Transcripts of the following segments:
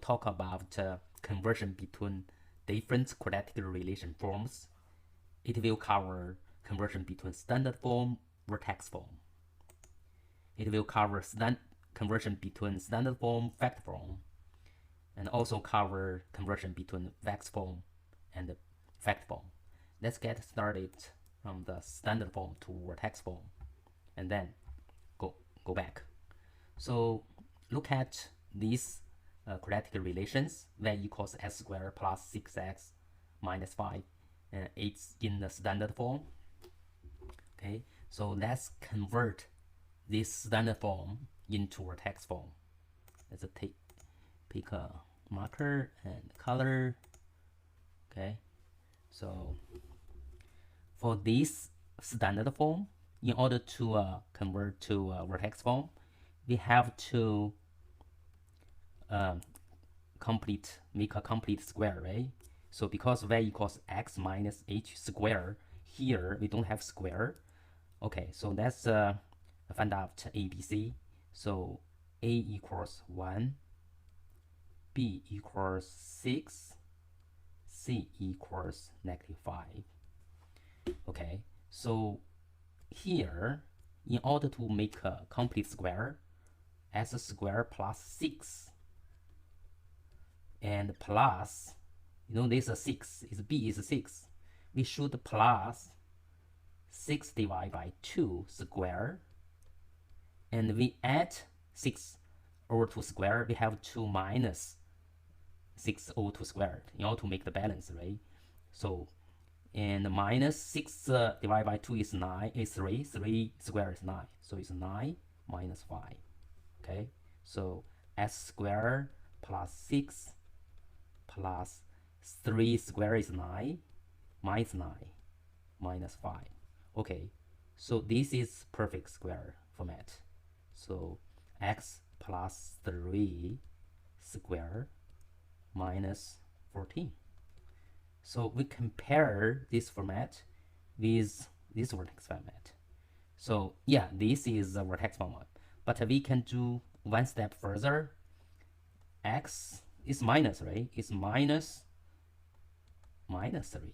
talk about conversion between different quadratic relation forms. It will cover conversion between standard form, vertex form. It will cover conversion between standard form, factor form, and also cover conversion between vex form and factor form. Let's get started from the standard form to vertex form, and then go back. So look at these quadratic relations. Y equals x squared plus 6x minus 5. It's in the standard form. Okay, so let's convert this standard form into vertex form. Let's pick a marker and color. Okay, so for this standard form, in order to convert to vertex form, we have to make a complete square, right? So because y equals x minus h squared, here we don't have square. Okay, so let's find out ABC. So a equals 1, b equals 6, c equals -5. Okay, so here, in order to make a complete square, s squared plus 6 and plus, this is 6, b is 6. We should plus 6 divided by 2 square, and we add 6 over 2 square. We have 2 minus 6 over 2 squared in order to make the balance, right? So, and minus 6 divided by 2 is 9, is 3. 3 squared is 9. So it's 9 minus 5. Okay, so s squared plus 6 plus 3 squared is 9 minus 9 minus 5. Okay, so this is perfect square format. So x plus 3 squared minus 14. So we compare this format with this vertex format. So yeah, this is the vertex format, but we can do one step further. X is minus, right? It's minus 3,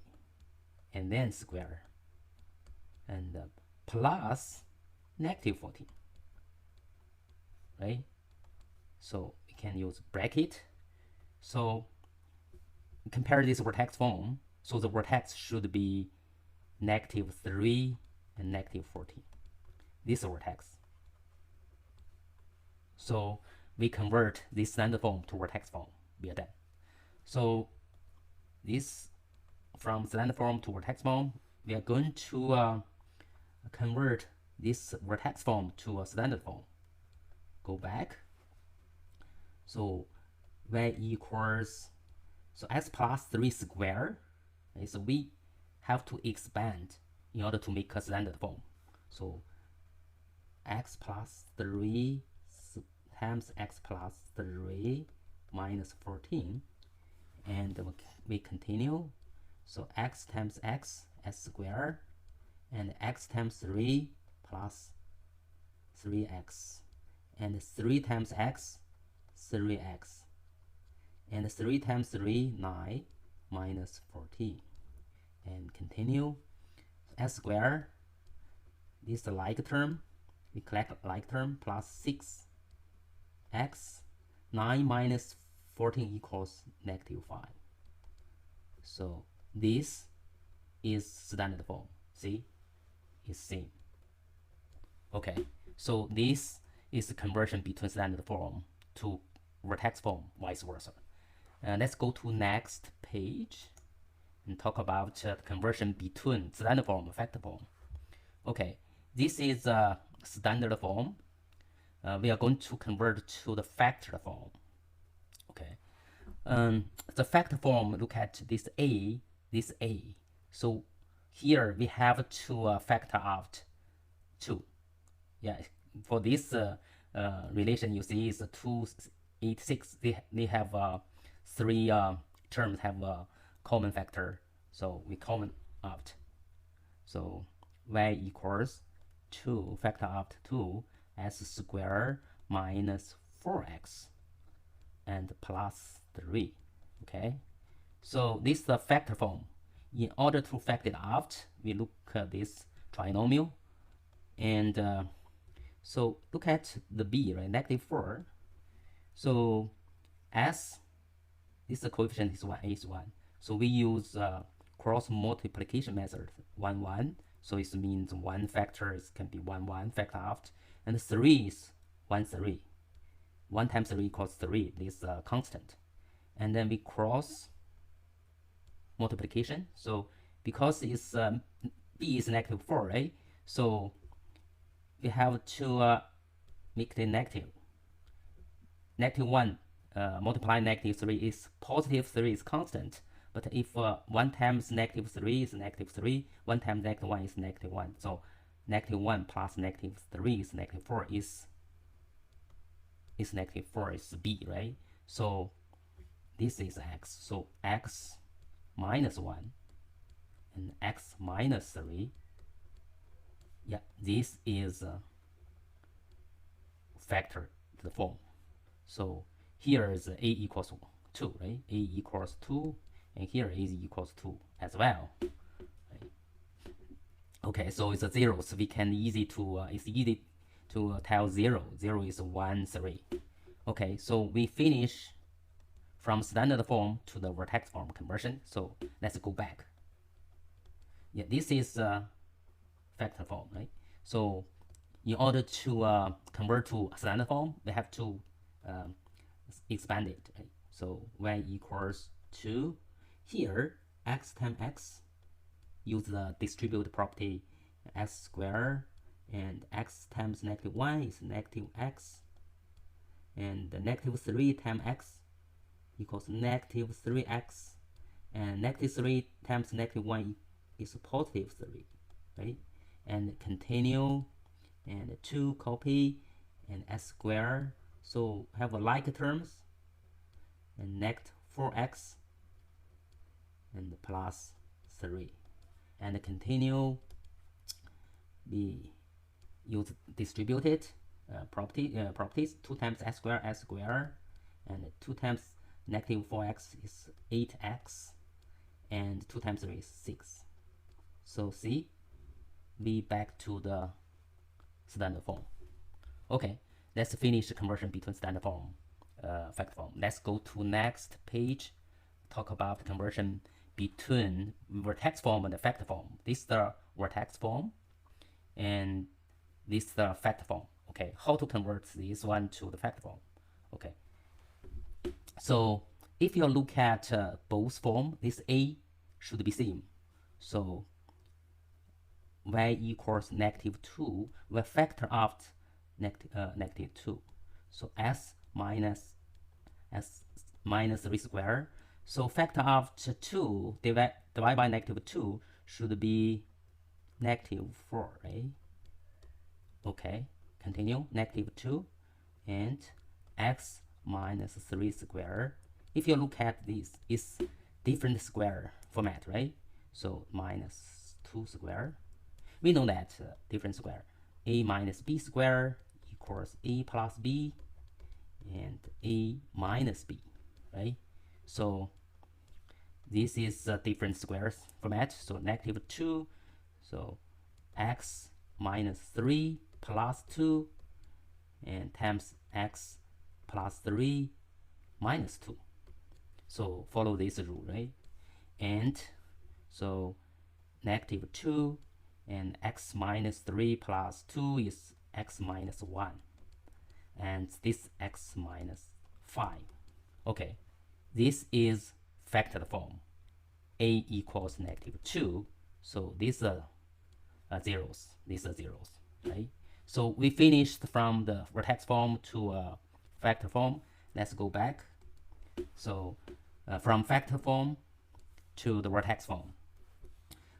and then square, and plus -14, right? So we can use bracket. So compare this vertex form. So the vertex should be -3 and -14. This vertex. So we convert this standard form to vertex form. We are done. So this, from standard form to vertex form, we are going to convert this vertex form to a standard form. Go back. So y equals, so x plus 3 squared. Okay, so we have to expand in order to make a standard form. So x plus 3 times x plus 3 minus 14, and we continue. So x times x, s squared, and x times 3 plus 3x, and 3 times x, 3x, and 3 times 3, 9 minus 14, and continue. S squared, this is the like term, we collect like term, plus 6x, 9 minus 14 equals -5. So this is standard form. See, it's same. Okay, so this is the conversion between standard form to vertex form, vice versa. Let's go to next page and talk about the conversion between standard form and factor form. Okay, this is a standard form. We are going to convert to the factor form. Okay, the factor form, look at this a, this a. So here we have to factor out 2. Yeah, for this relation, you see is 2, 8, 6. They have 3 terms have a common factor, so we common out. So y equals 2 factor out 2 s squared minus 4x and plus 3. Okay, so this is the factor form. In order to factor it out, we look at this trinomial, and so look at the b, right? -4. So s, this the coefficient is 1, a is 1. So we use cross multiplication method, 1 1. So it means one factor can be 1 1 factor out, and 3 is 1 3. 1 times 3 equals 3. This is constant. And then we cross multiplication. So because it's b is -4, right? So we have to make it negative. -1 multiply -3 is positive, 3 is constant. But if 1 times -3 is -3, 1 times -1 is -1. So -1 plus -3 is -4 is -4 is b, right? So this is x. So x minus 1 and x minus 3. Yeah, this is factor to the form. So here is a equals 2, right? A equals 2, and here a equals 2 as well. Right? Okay, so it's a 0, so we can it's easy to tell 0. 0 is 1 3. Okay, so we finish from standard form to the vertex form conversion. So let's go back. Yeah, this is factor form, right? So in order to convert to standard form, we have to expand it, right? So y equals 2. Here, x times x, use the distribute property, x squared, and x times -1 is -x, and the -3 times x equals -3x, and -3 times -1 is positive 3, right? And continue, and 2 copy, and s squared. So have a like terms, and -4x, and plus 3, and continue. We use distributed properties. 2 times s squared, and 2 times -4x is 8x, and 2 times 3 is 6. So see, we back to the standard form. Okay, let's finish the conversion between standard form, factor form. Let's go to next page, talk about the conversion between vertex form and the factor form. This is the vertex form, and this is the factor form. Okay, how to convert this one to the factor form? Okay, so if you look at both form, this a should be same. So y equals -2, we factor out -2. So s minus 3 squared. So factor out 2 divide by -2 should be -4, right? Okay, continue, -2, and x minus 3 squared. If you look at this, it's different square format, right? So -2 squared. We know that different square, a minus b squared equals a plus b, and a minus b, right? So this is a different squares format. So -2, so x minus 3 plus 2, and times x plus 3 minus 2. So follow this rule, right? And so -2, and x minus 3 plus 2 is x minus 1, and this x minus 5. Okay, this is factored form. A equals -2, so these are zeros. These are zeros, right? So we finished from the vertex form to factor form. Let's go back. So from factor form to the vertex form,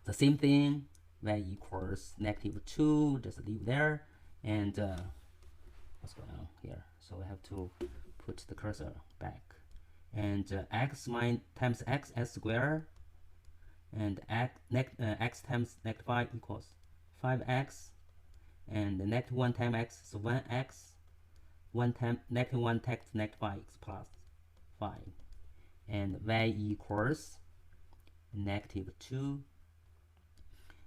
the same thing. Y equals -2, just leave there. And what's going on here? So we have to put the cursor back. And x times x, s squared, and x times -5 equals 5x, and the -1 times x is 1x, 1 times -1 times -5 is plus 5. and y equals -2,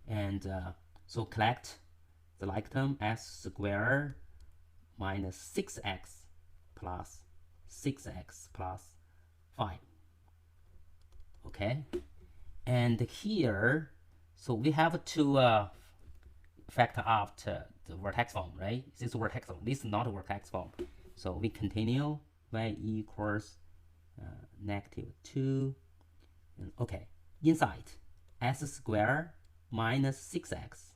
and so collect the like term x squared minus 6x plus 6x plus 5. Okay, and here, so we have to factor out the vertex form, right? This is vertex form. This is not a vertex form. So we continue. Y equals -2. And okay, inside s squared minus 6x.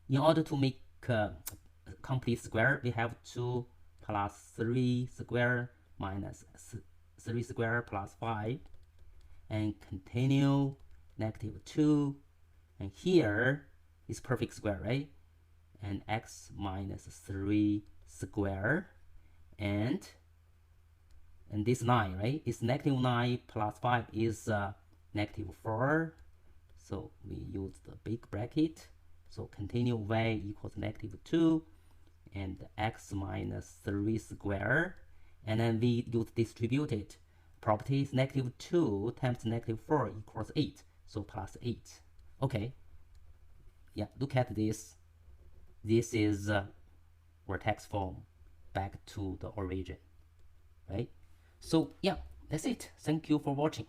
In order to make a complete square, we have 2 plus 3 squared minus 3 squared plus 5. And continue -2. And here is perfect square, right? And x minus 3 squared. And this 9, right? It's -9 plus 5 is -4. So we use the big bracket. So continue y equals -2 and x minus 3 squared. And then we use distributed properties. -2 times -4 equals 8. So plus 8. Okay. Yeah, look at this. This is vertex form back to the origin, right? So yeah, that's it. Thank you for watching.